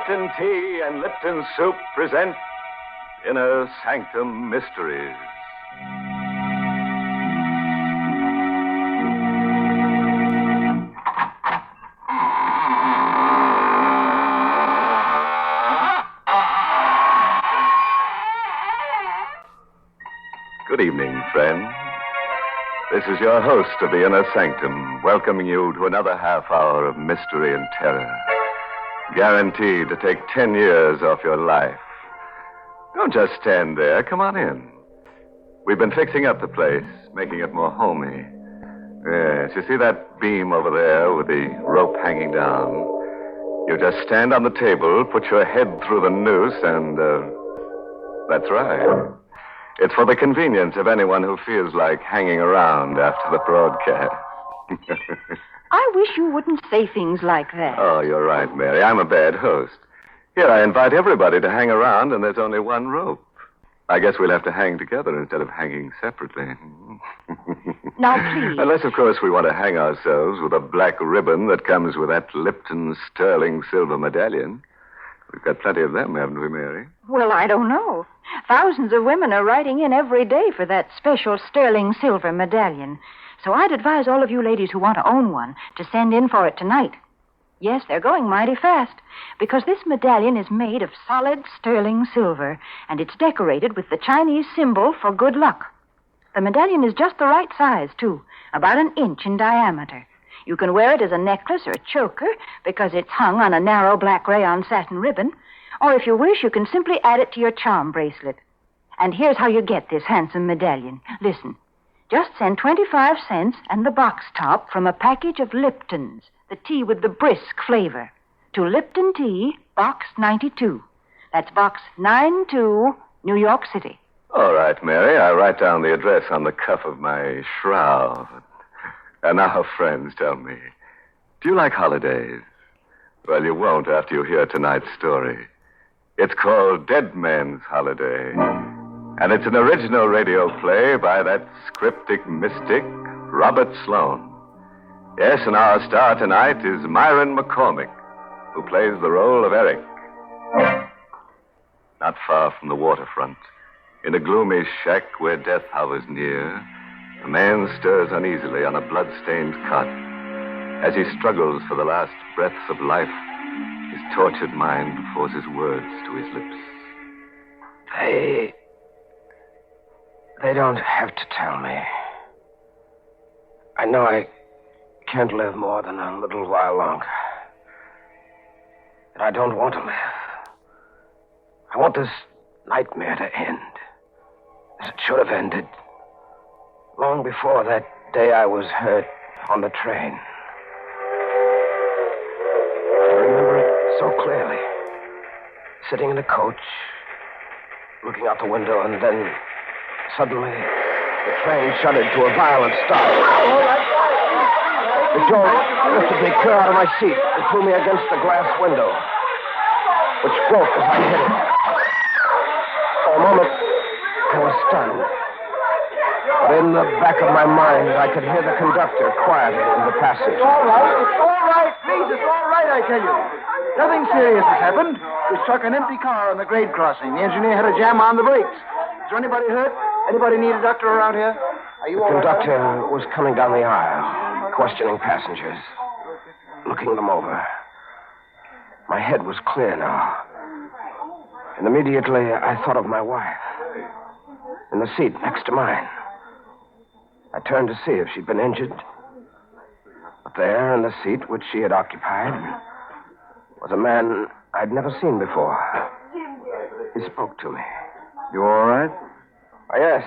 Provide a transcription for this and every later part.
Lipton Tea and Lipton Soup present Inner Sanctum Mysteries. Good evening, friends. This is your host of the Inner Sanctum, welcoming you to another half hour of mystery and terror, guaranteed to take 10 years off your life. Don't just stand there. Come on in. We've been fixing up the place, making it more homey. Yes, you see that beam over there with the rope hanging down? You just stand on the table, put your head through the noose, and, that's right. It's for the convenience of anyone who feels like hanging around after the broadcast. I wish you wouldn't say things like that. Oh, you're right, Mary. I'm a bad host. Here, I invite everybody to hang around, and there's only one rope. I guess we'll have to hang together instead of hanging separately. Now, please. Unless, of course, we want to hang ourselves with a black ribbon that comes with that Lipton sterling silver medallion. We've got plenty of them, haven't we, Mary? Well, I don't know. Thousands of women are writing in every day for that special sterling silver medallion. So I'd advise all of you ladies who want to own one to send in for it tonight. Yes, they're going mighty fast, because this medallion is made of solid sterling silver, and it's decorated with the Chinese symbol for good luck. The medallion is just the right size, too, about 1 inch in diameter. You can wear it as a necklace or a choker because it's hung on a narrow black rayon satin ribbon. Or if you wish, you can simply add it to your charm bracelet. And here's how you get this handsome medallion. Listen, just send 25 cents and the box top from a package of Lipton's, the tea with the brisk flavor, to Lipton Tea, Box 92. That's Box 92, New York City. All right, Mary. I'll write down the address on the cuff of my shroud. And now, friends, tell me, do you like holidays? Well, you won't after you hear tonight's story. It's called Dead Man's Holiday. And it's an original radio play by that cryptic mystic, Robert Sloane. Yes, and our star tonight is Myron McCormick, who plays the role of Eric. Not far from the waterfront, in a gloomy shack where death hovers near, a man stirs uneasily on a blood-stained cot. As he struggles for the last breaths of life, his tortured mind forces words to his lips. They don't have to tell me. I know I can't live more than a little while longer. And I don't want to live. I want this nightmare to end, as it should have ended long before that day I was hurt on the train. I remember it so clearly. Sitting in the coach, looking out the window, and then suddenly the train shuddered to a violent stop. The door lifted me clear out of my seat and threw me against the glass window, which broke as I hit it. For a moment, I was stunned. But in the back of my mind, I could hear the conductor quietly in the passage. All right, please, it's all right, I tell you. Nothing serious has happened. We struck an empty car on the grade crossing. The engineer had a jam on the brakes. Is there anybody hurt? Anybody need a doctor around here? Are you all The right? conductor was coming down the aisle, questioning passengers, looking them over. My head was clear now. And immediately I thought of my wife, in the seat next to mine. I turned to see if she'd been injured. But there, in the seat which she had occupied, was a man I'd never seen before. He spoke to me. You all right? Oh, yes,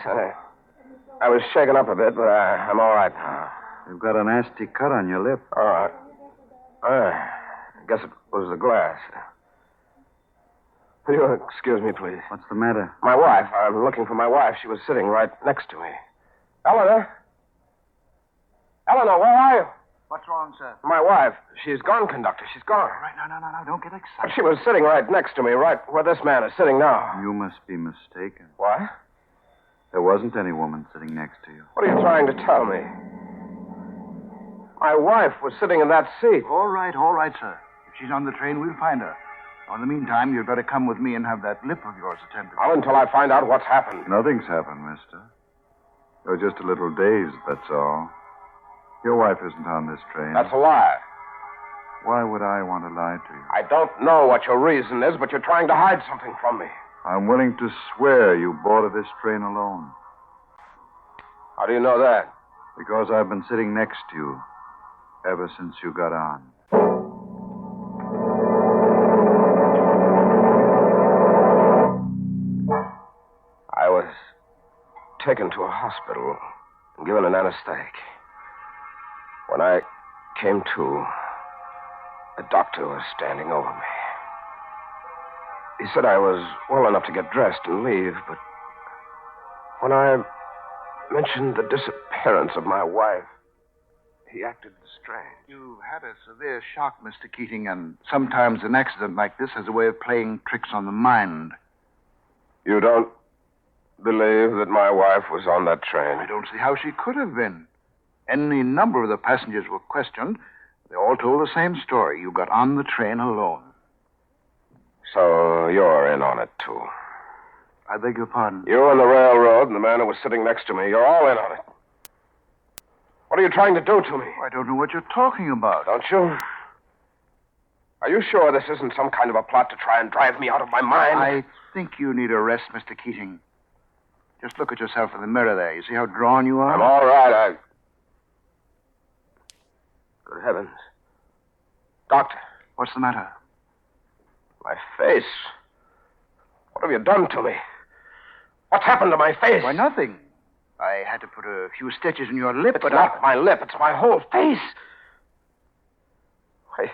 I was shaken up a bit, but I'm all right now. You've got a nasty cut on your lip. All right. I guess it was the glass. Will you excuse me, please? What's the matter? My wife. I'm looking for my wife. She was sitting right next to me. Eleanor? Eleanor, where are you? What's wrong, sir? My wife. She's gone, conductor. She's gone. All right, no, don't get excited. She was sitting right next to me, right where this man is sitting now. You must be mistaken. What? There wasn't any woman sitting next to you. What are you trying to tell me? My wife was sitting in that seat. All right, sir. If she's on the train, we'll find her. Well, in the meantime, you'd better come with me and have that lip of yours attended. Not until I find out what's happened. Nothing's happened, mister. You're just a little dazed, that's all. Your wife isn't on this train. That's a lie. Why would I want to lie to you? I don't know what your reason is, but you're trying to hide something from me. I'm willing to swear you boarded this train alone. How do you know that? Because I've been sitting next to you ever since you got on. I was taken to a hospital and given an anesthetic. When I came to, a doctor was standing over me. He said I was well enough to get dressed and leave, but when I mentioned the disappearance of my wife, he acted strange. You've had a severe shock, Mr. Keating, and sometimes an accident like this has a way of playing tricks on the mind. You don't believe that my wife was on that train? I don't see how she could have been. Any number of the passengers were questioned. They all told the same story. You got on the train alone. So you're in on it, too. I beg your pardon? You and the railroad and the man who was sitting next to me, you're all in on it. What are you trying to do to me? I don't know what you're talking about. Don't you? Are you sure this isn't some kind of a plot to try and drive me out of my mind? I think you need a rest, Mr. Keating. Just look at yourself in the mirror there. You see how drawn you are? I'm all right. Good heavens. Doctor. What's the matter? My face. What have you done to me? What's happened to my face? Why, nothing. I had to put a few stitches in your lip, It's not my lip. It's my whole face. Why,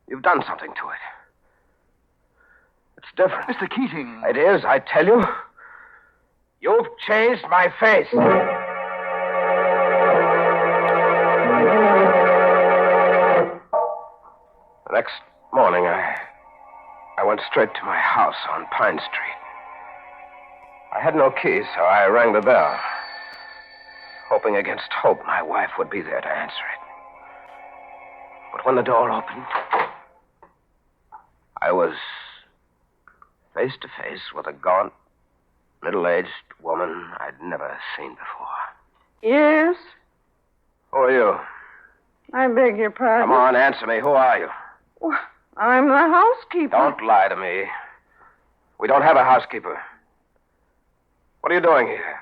you've done something to it. It's different. Mr. Keating. It is, I tell you. You've changed my face. The next morning, I went straight to my house on Pine Street. I had no key, so I rang the bell, hoping against hope my wife would be there to answer it. But when the door opened, I was face to face with a gaunt, middle-aged woman I'd never seen before. Yes? Who are you? I beg your pardon. Come on, answer me. Who are you? Well, I'm the housekeeper. Don't lie to me. We don't have a housekeeper. What are you doing here?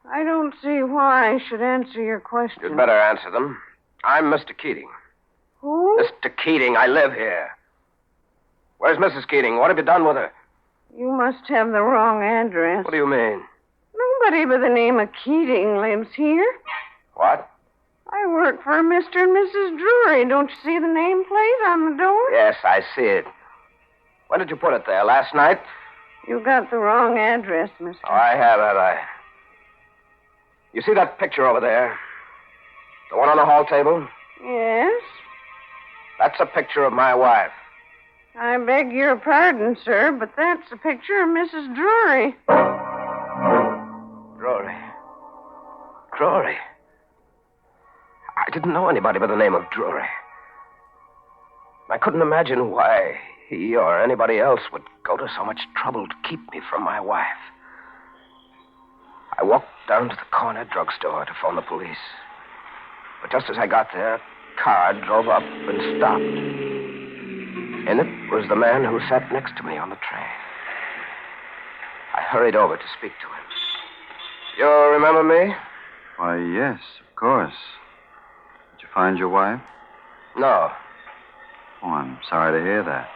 I don't see why I should answer your question. You'd better answer them. I'm Mr. Keating. Who? Mr. Keating, I live here. Where's Mrs. Keating? What have you done with her? You must have the wrong address. What do you mean? Nobody by the name of Keating lives here. What? I work for Mr. and Mrs. Drury. Don't you see the nameplate on the door? Yes, I see it. When did you put it there? Last night? You got the wrong address, mister. Oh, I have, have I? You see that picture over there? The one on the hall table? Yes? That's a picture of my wife. I beg your pardon, sir, but that's a picture of Mrs. Drury. Drury. Drury. I didn't know anybody by the name of Drury. I couldn't imagine why he or anybody else would go to so much trouble to keep me from my wife. I walked down to the corner drugstore to phone the police. But just as I got there, a car drove up and stopped. In it was the man who sat next to me on the train. I hurried over to speak to him. You remember me? Why, yes, of course. Did you find your wife? No. Oh, I'm sorry to hear that.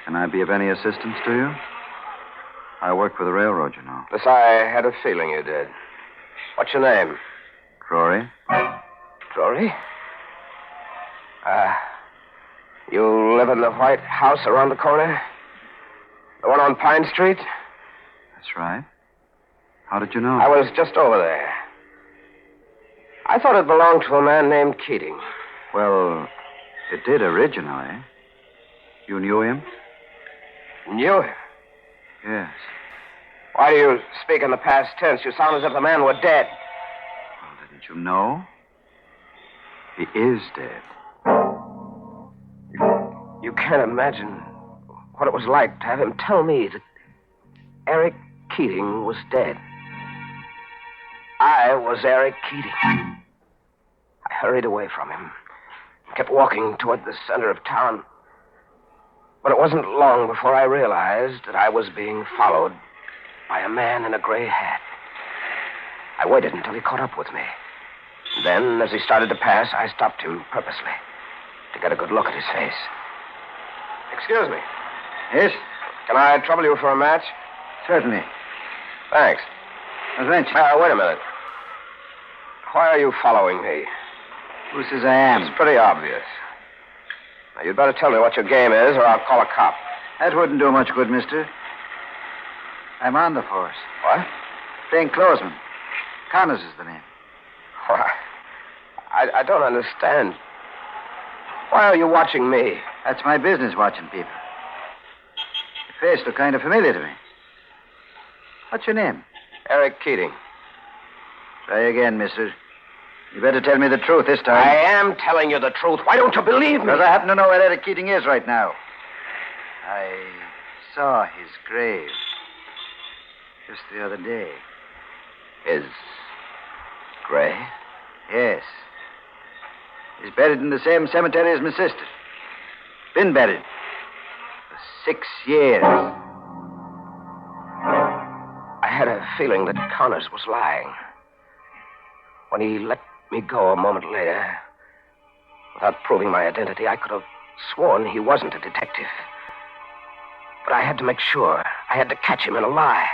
Can I be of any assistance to you? I work for the railroad, you know. Yes, I had a feeling you did. What's your name? Rory? Drury? You live in the white house around the corner? The one on Pine Street? That's right. How did you know? I was just over there. I thought it belonged to a man named Keating. Well, it did originally. You knew him? Knew him? Yes. Why do you speak in the past tense? You sound as if the man were dead. Well, didn't you know? He is dead. You can't imagine what it was like to have him tell me that Eric Keating was dead. I was Eric Keating. I hurried away from him, kept walking toward the center of town. But it wasn't long before I realized that I was being followed by a man in a gray hat. I waited until he caught up with me. Then, as he started to pass, I stopped him purposely to get a good look at his face. Excuse me. Yes? Can I trouble you for a match? Certainly. Thanks. Wait Wait a minute. Why are you following me? Who says I am? It's pretty obvious. Now, you'd better tell me what your game is, or I'll call a cop. That wouldn't do much good, mister. I'm on the force. What? Plainclothesman. Connors is the name. Why? I don't understand. Why are you watching me? That's my business, watching people. Your face looked kind of familiar to me. What's your name? Eric Keating. Try again, mister. You better tell me the truth this time. I am telling you the truth. Why don't you believe me? Because I happen to know where Eric Keating is right now. I saw his grave just the other day. His grave? Yes. He's buried in the same cemetery as my sister. Been buried for 6 years. I had a feeling that Connors was lying. When he let me go a moment later, without proving my identity, I could have sworn he wasn't a detective. But I had to make sure. I had to catch him in a lie.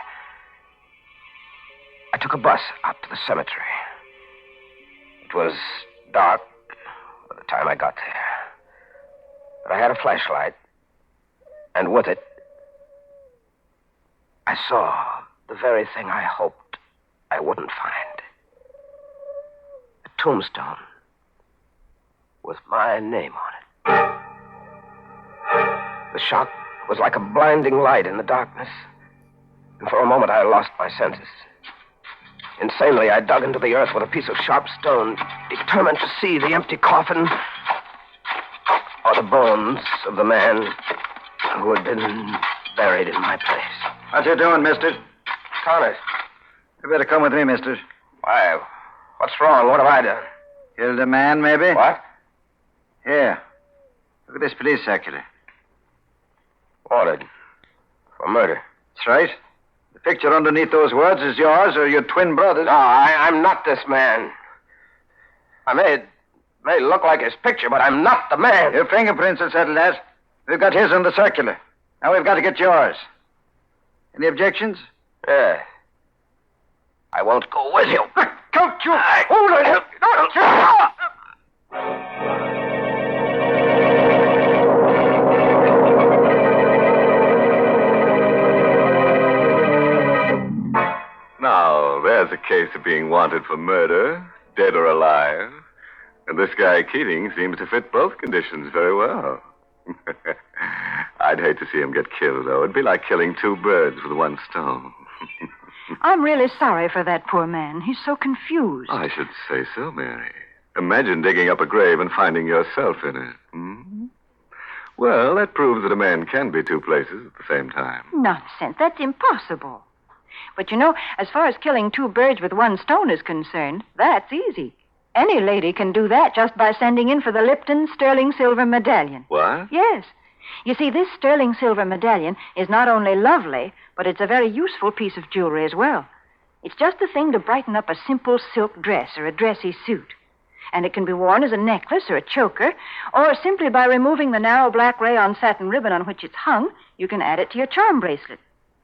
I took a bus out to the cemetery. It was dark by the time I got there. But I had a flashlight, and with it, I saw the very thing I hoped I wouldn't find. A tombstone with my name on it. The shock was like a blinding light in the darkness, and for a moment I lost my senses. Insanely, I dug into the earth with a piece of sharp stone, determined to see the empty coffin or the bones of the man who had been buried in my place. What you doing, mister? Connors. You better come with me, mister. Why? What's wrong? What have I done? Killed a man, maybe? What? Here. Look at this police circular. Wanted. For murder. That's right. The picture underneath those words is yours or your twin brother's. No, I'm not this man. I may look like his picture, but I'm not the man. Your fingerprints will settle that. We've got his on the circular. Now we've got to get yours. Any objections? Yeah. I won't go with you. Don't you... Hold it. Now, there's a case of being wanted for murder, dead or alive. And this guy Keating seems to fit both conditions very well. I'd hate to see him get killed, though. It'd be like killing two birds with one stone. I'm really sorry for that poor man. He's so confused. I should say so, Mary. Imagine digging up a grave and finding yourself in it. Hmm? Well, that proves that a man can be two places at the same time. Nonsense. That's impossible. But you know, as far as killing two birds with one stone is concerned, that's easy. Any lady can do that just by sending in for the Lipton sterling silver medallion. What? Yes. You see, this sterling silver medallion is not only lovely, but it's a very useful piece of jewelry as well. It's just the thing to brighten up a simple silk dress or a dressy suit. And it can be worn as a necklace or a choker, or simply by removing the narrow black rayon satin ribbon on which it's hung, you can add it to your charm bracelet.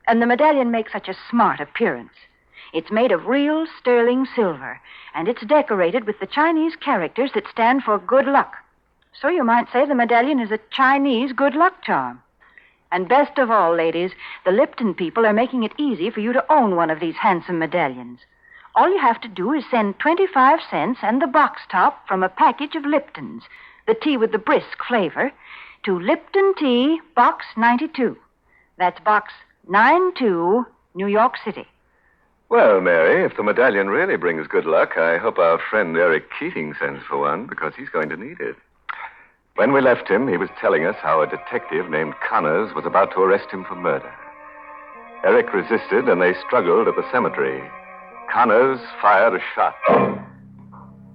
And the medallion makes such a smart appearance. It's made of real sterling silver, and it's decorated with the Chinese characters that stand for good luck. So you might say the medallion is a Chinese good luck charm. And best of all, ladies, the Lipton people are making it easy for you to own one of these handsome medallions. All you have to do is send 25 cents and the box top from a package of Liptons, the tea with the brisk flavor, to Lipton Tea, Box 92. That's Box 92, New York City. Well, Mary, if the medallion really brings good luck, I hope our friend Eric Keating sends for one, because he's going to need it. When we left him, he was telling us how a detective named Connors was about to arrest him for murder. Eric resisted, and they struggled at the cemetery. Connors fired a shot.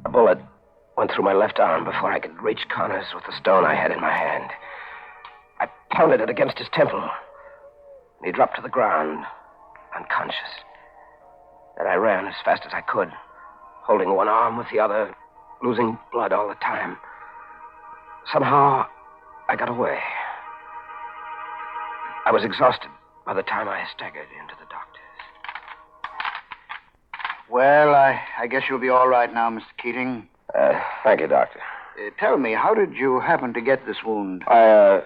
A bullet went through my left arm before I could reach Connors with the stone I had in my hand. I pounded it against his temple, and he dropped to the ground, unconscious. Then I ran as fast as I could, holding one arm with the other, losing blood all the time. Somehow, I got away. I was exhausted by the time I staggered into the doctor's. Well, I guess you'll be all right now, Mr. Keating. Thank you, Doctor. Tell me, how did you happen to get this wound? I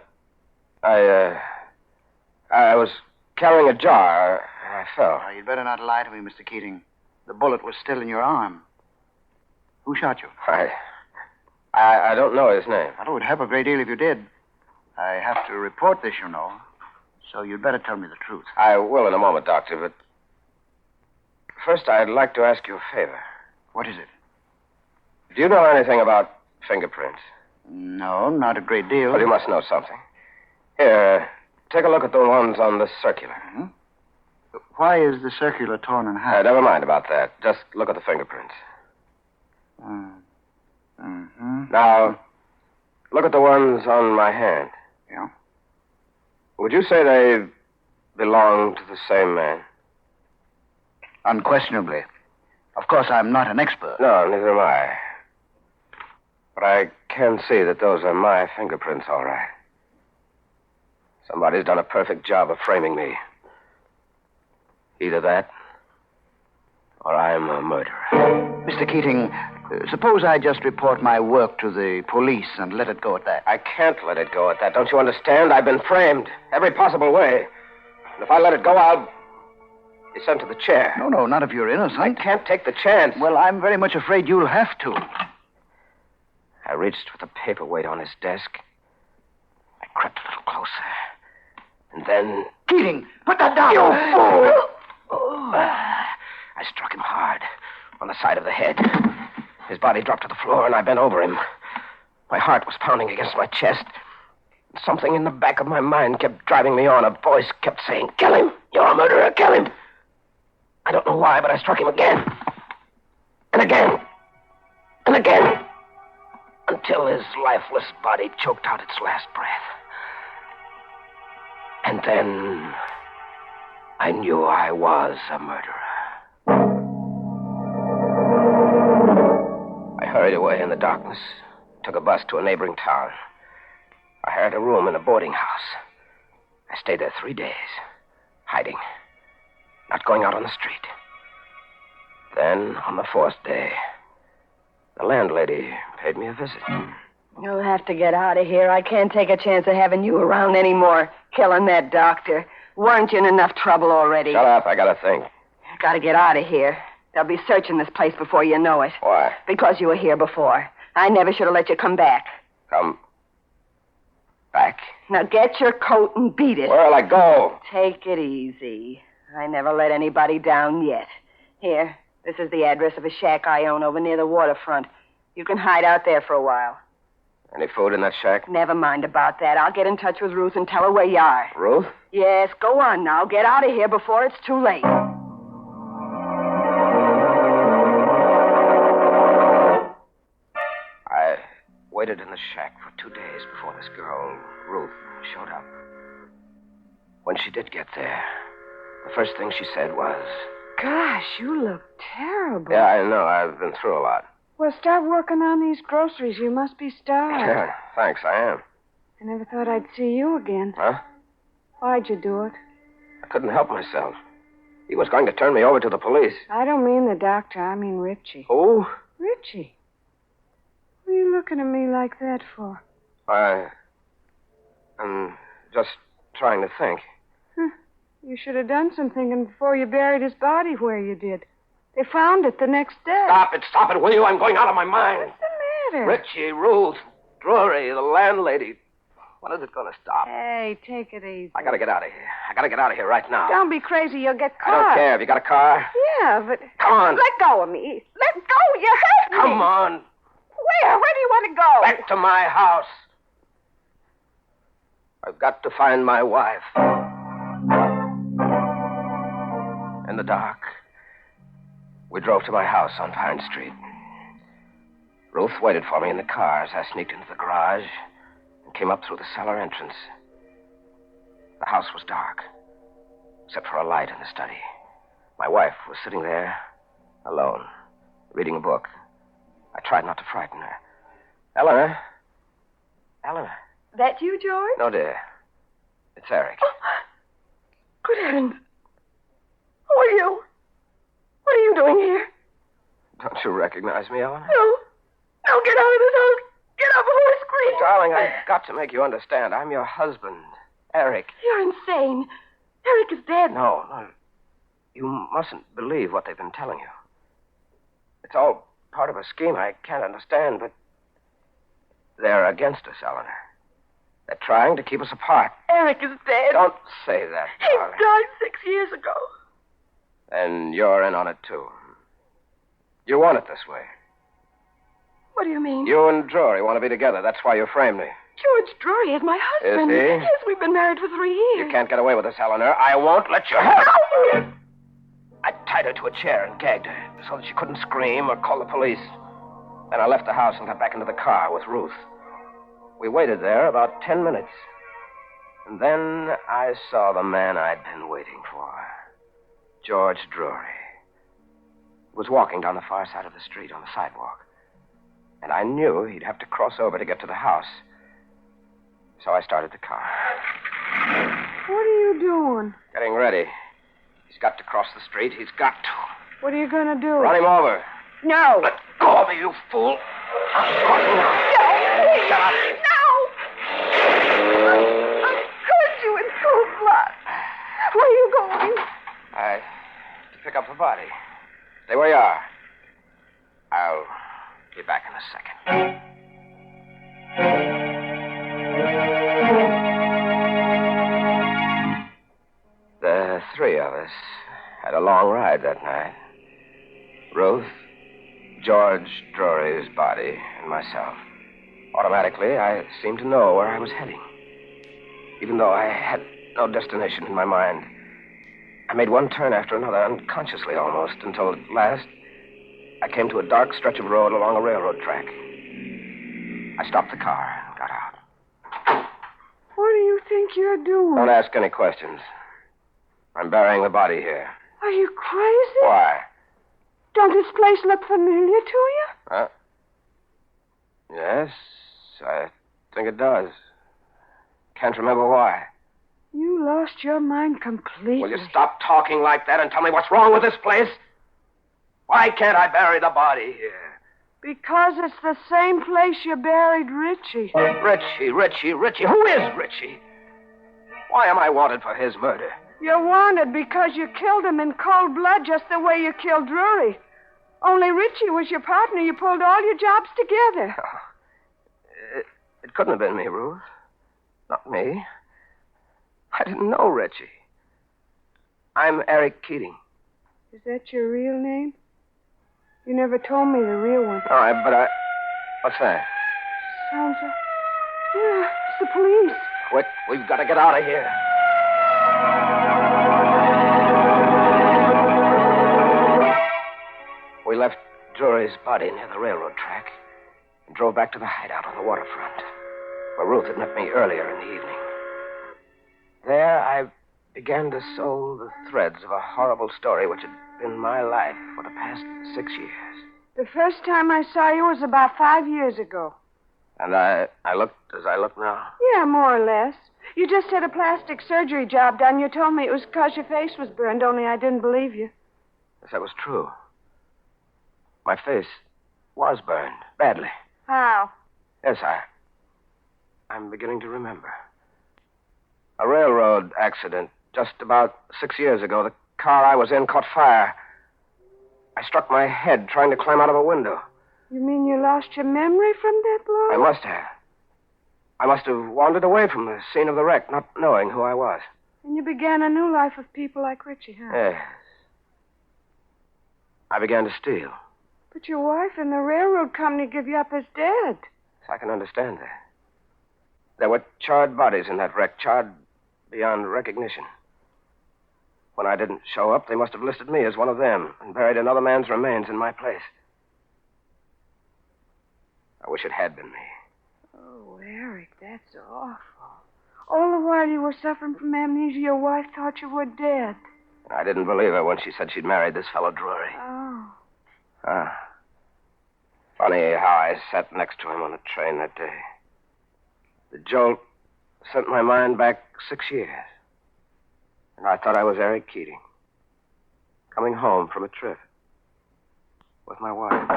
was carrying a jar, and I fell. You'd better not lie to me, Mr. Keating. The bullet was still in your arm. Who shot you? I don't know his name. Well, it would help a great deal if you did. I have to report this, you know. So you'd better tell me the truth. I will in a moment, Doctor, but first I'd like to ask you a favor. What is it? Do you know anything about fingerprints? No, not a great deal. Well, you must know something. Here, take a look at the ones on the circular. Hmm? Why is the circular torn in half? Never mind about that. Just look at the fingerprints. Mm-hmm. Now, look at the ones on my hand. Yeah? Would you say they belong to the same man? Unquestionably. Of course, I'm not an expert. No, neither am I. But I can see that those are my fingerprints, all right. Somebody's done a perfect job of framing me. Either that, or I'm a murderer. Mr. Keating, suppose I just report my work to the police and let it go at that. I can't let it go at that. Don't you understand? I've been framed every possible way. And if I let it go, I'll be sent to the chair. No, not if you're innocent. I can't take the chance. Well, I'm very much afraid you'll have to. I reached for the paperweight on his desk. I crept a little closer. And then... Keating, put that down! You fool! I struck him hard on the side of the head. His body dropped to the floor, and I bent over him. My heart was pounding against my chest. Something in the back of my mind kept driving me on. A voice kept saying, "Kill him! You're a murderer! Kill him!" I don't know why, but I struck him again. And again. And again. Until his lifeless body choked out its last breath. And then I knew I was a murderer. I hurried away in the darkness, took a bus to a neighboring town. I hired a room in a boarding house. I stayed there 3 days, hiding, not going out on the street. Then, on the 4th day, the landlady paid me a visit. You'll have to get out of here. I can't take a chance of having you around anymore, killing that doctor. Weren't you in enough trouble already? Shut up, I gotta think. Gotta get out of here. They'll be searching this place before you know it. Why? Because you were here before. I never should have let you come back. Come back? Now get your coat and beat it. Where'll I go? Take it easy. I never let anybody down yet. Here, this is the address of a shack I own over near the waterfront. You can hide out there for a while. Any food in that shack? Never mind about that. I'll get in touch with Ruth and tell her where you are. Ruth? Yes, go on now. Get out of here before it's too late. I waited in the shack for 2 days before this girl, Ruth, showed up. When she did get there, the first thing she said was... Gosh, you look terrible. Yeah, I know. I've been through a lot. Well, start working on these groceries. You must be starved. Yeah, thanks, I am. I never thought I'd see you again. Huh? Why'd you do it? I couldn't help myself. He was going to turn me over to the police. I don't mean the doctor. I mean Richie. Who? Richie? What are you looking at me like that for? I'm just trying to think. You should have done some thinking before you buried his body where you did. They found it the next day. Stop it, will you? I'm going out of my mind. What's the matter? Richie, Ruth, Drury, the landlady. When is it going to stop? Hey, take it easy. I gotta get out of here. I gotta get out of here right now. Don't be crazy. You'll get I caught. don't care. Have you got a car? Yeah, but... Come on. Let go of me. Let go. You hurt me. Come on. Where? Where do you want to go? Back to my house. I've got to find my wife. In the dark, we drove to my house on Pine Street. Ruth waited for me in the car as I sneaked into the garage and came up through the cellar entrance. The house was dark, except for a light in the study. My wife was sitting there, alone, reading a book. I tried not to frighten her. Eleanor? Eleanor? That you, George? No, dear. It's Eric. Oh, good heavens. Who are you? What are you doing here? Don't you recognize me, Eleanor? No. No, get out of this house. Get up before I scream. Darling, I've got to make you understand. I'm your husband, Eric. You're insane. Eric is dead. No. You mustn't believe what they've been telling you. It's all part of a scheme I can't understand, but they're against us, Eleanor. They're trying to keep us apart. Eric is dead. Don't say that, He darling. died 6 years ago. And you're in on it, too. You want it this way. What do you mean? You and Drury want to be together. That's why you framed me. George Drury is my husband. Is he? Yes, we've been married for 3 years. You can't get away with this, Eleanor. I won't let you have it. No! I tied her to a chair and gagged her so that she couldn't scream or call the police. Then I left the house and got back into the car with Ruth. We waited there about 10 minutes. And then I saw the man I'd been waiting for. George Drury. He was walking down the far side of the street on the sidewalk. And I knew he'd have to cross over to get to the house. So I started the car. What are you doing? Getting ready. He's got to cross the street. He's got to. What are you going to do? Run him over. No. Let go of me, you fool. I'm crossing now. No. Shut up. No. I'll hurt you in cold blood. Where are you going? To pick up the body. Stay where you are. I'll be back in a second. The three of us had a long ride that night. Ruth, George Drury's body, and myself. Automatically, I seemed to know where I was heading. Even though I had no destination in my mind. I made one turn after another, unconsciously almost, until at last I came to a dark stretch of road along a railroad track. I stopped the car and got out. What do you think you're doing? Don't ask any questions. I'm burying the body here. Are you crazy? Why? Don't this place look familiar to you? Yes, I think it does. Can't remember why. You lost your mind completely. Will you stop talking like that and tell me what's wrong with this place? Why can't I bury the body here? Because it's the same place you buried Richie. Richie. Who is Richie? Why am I wanted for his murder? You're wanted because you killed him in cold blood just the way you killed Drury. Only Richie was your partner. You pulled all your jobs together. It couldn't have been me, Ruth. Not me. I didn't know Richie. I'm Eric Keating. Is that your real name? You never told me the real one. All right, but what's that? Sounds like... Yeah, it's the police. Quick, we've got to get out of here. We left Drury's body near the railroad track and drove back to the hideout on the waterfront, where Ruth had met me earlier in the evening. There, I began to sew the threads of a horrible story which had been my life for the past 6 years. The first time I saw you was about 5 years ago. And I looked as I look now. Yeah, more or less. You just had a plastic surgery job done. You told me it was because your face was burned, only I didn't believe you. Yes, that was true. My face was burned, badly. How? Yes, I'm beginning to remember. A railroad accident just about 6 years ago. The car I was in caught fire. I struck my head trying to climb out of a window. You mean you lost your memory from that blow? I must have. I must have wandered away from the scene of the wreck, not knowing who I was. And you began a new life with people like Richie, huh? Yes. I began to steal. But your wife and the railroad company give you up as dead. I can understand that. There were charred bodies in that wreck, charred beyond recognition. When I didn't show up, they must have listed me as one of them and buried another man's remains in my place. I wish it had been me. Oh, Eric, that's awful. All the while you were suffering from amnesia, your wife thought you were dead. I didn't believe her when she said she'd married this fellow Drury. Oh. Funny how I sat next to him on the train that day. The jolt sent my mind back 6 years. And I thought I was Eric Keating, coming home from a trip with my wife.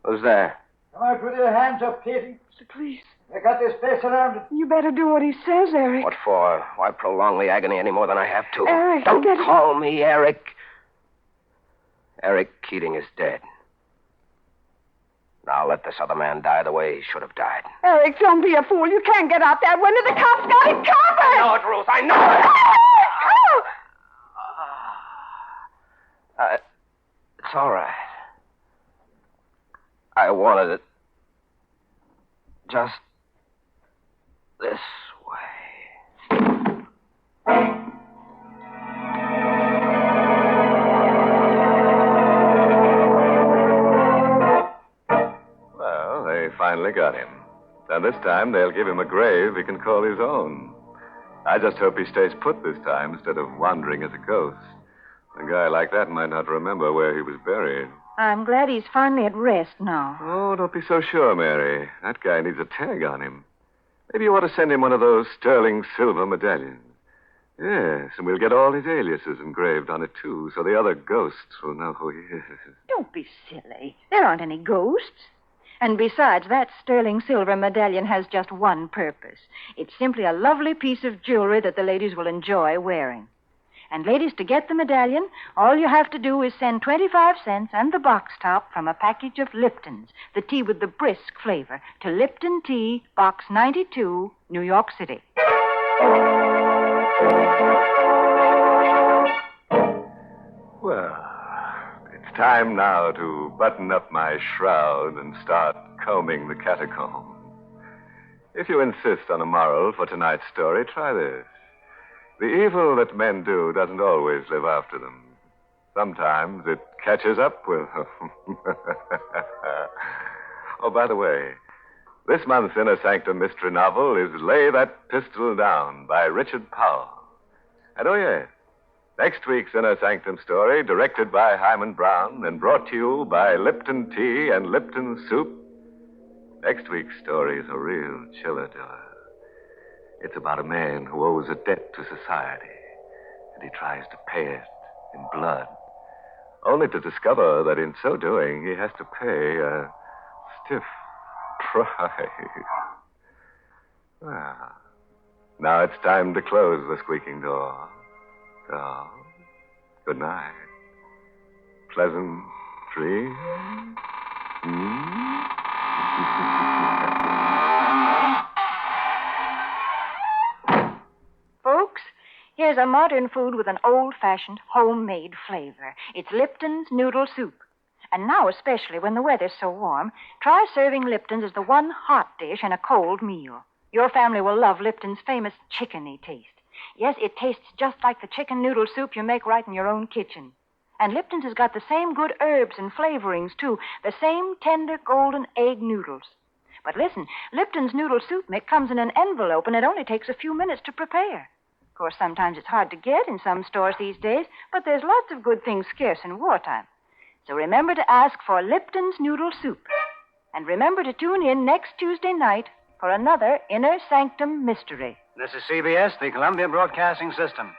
Who's there? Come out with your hands up, Katie. The police. They got this place surrounded. You better do what he says, Eric. What for? Why prolong the agony any more than I have to? Eric, Don't get- call me Eric. Eric Keating is dead. Now let this other man die the way he should have died. Eric, don't be a fool. You can't get out that window. The cops got it covered. I know it, Ruth. I know it. It's all right. I wanted it just this way. Well, they finally got him. And this time they'll give him a grave he can call his own. I just hope he stays put this time instead of wandering as a ghost. A guy like that might not remember where he was buried. I'm glad he's finally at rest now. Oh, don't be so sure, Mary. That guy needs a tag on him. Maybe you ought to send him one of those sterling silver medallions. Yes, and we'll get all his aliases engraved on it, too, so the other ghosts will know who he is. Don't be silly. There aren't any ghosts. And besides, that sterling silver medallion has just one purpose. It's simply a lovely piece of jewelry that the ladies will enjoy wearing. And ladies, to get the medallion, all you have to do is send 25 cents and the box top from a package of Lipton's, the tea with the brisk flavor, to Lipton Tea, Box 92, New York City. Well, it's time now to button up my shroud and start combing the catacombs. If you insist on a moral for tonight's story, try this. The evil that men do doesn't always live after them. Sometimes it catches up with them. Oh, by the way, this month's Inner Sanctum mystery novel is Lay That Pistol Down by Richard Powell. And oh, yes, next week's Inner Sanctum story, directed by Hyman Brown and brought to you by Lipton Tea and Lipton Soup. Next week's story is a real chiller-diller. It's about a man who owes a debt to society, and he tries to pay it in blood, only to discover that in so doing he has to pay a stiff price. Well, now it's time to close the squeaking door. So, good night. Pleasant dreams. Folks, here's a modern food with an old-fashioned, homemade flavor. It's Lipton's Noodle Soup. And now, especially when the weather's so warm, try serving Lipton's as the one hot dish in a cold meal. Your family will love Lipton's famous chickeny taste. Yes, it tastes just like the chicken noodle soup you make right in your own kitchen. And Lipton's has got the same good herbs and flavorings, too. The same tender golden egg noodles. But listen, Lipton's noodle soup comes in an envelope, and it only takes a few minutes to prepare. Of course, sometimes it's hard to get in some stores these days, but there's lots of good things scarce in wartime. So remember to ask for Lipton's Noodle Soup. And remember to tune in next Tuesday night for another Inner Sanctum mystery. This is CBS, the Columbia Broadcasting System.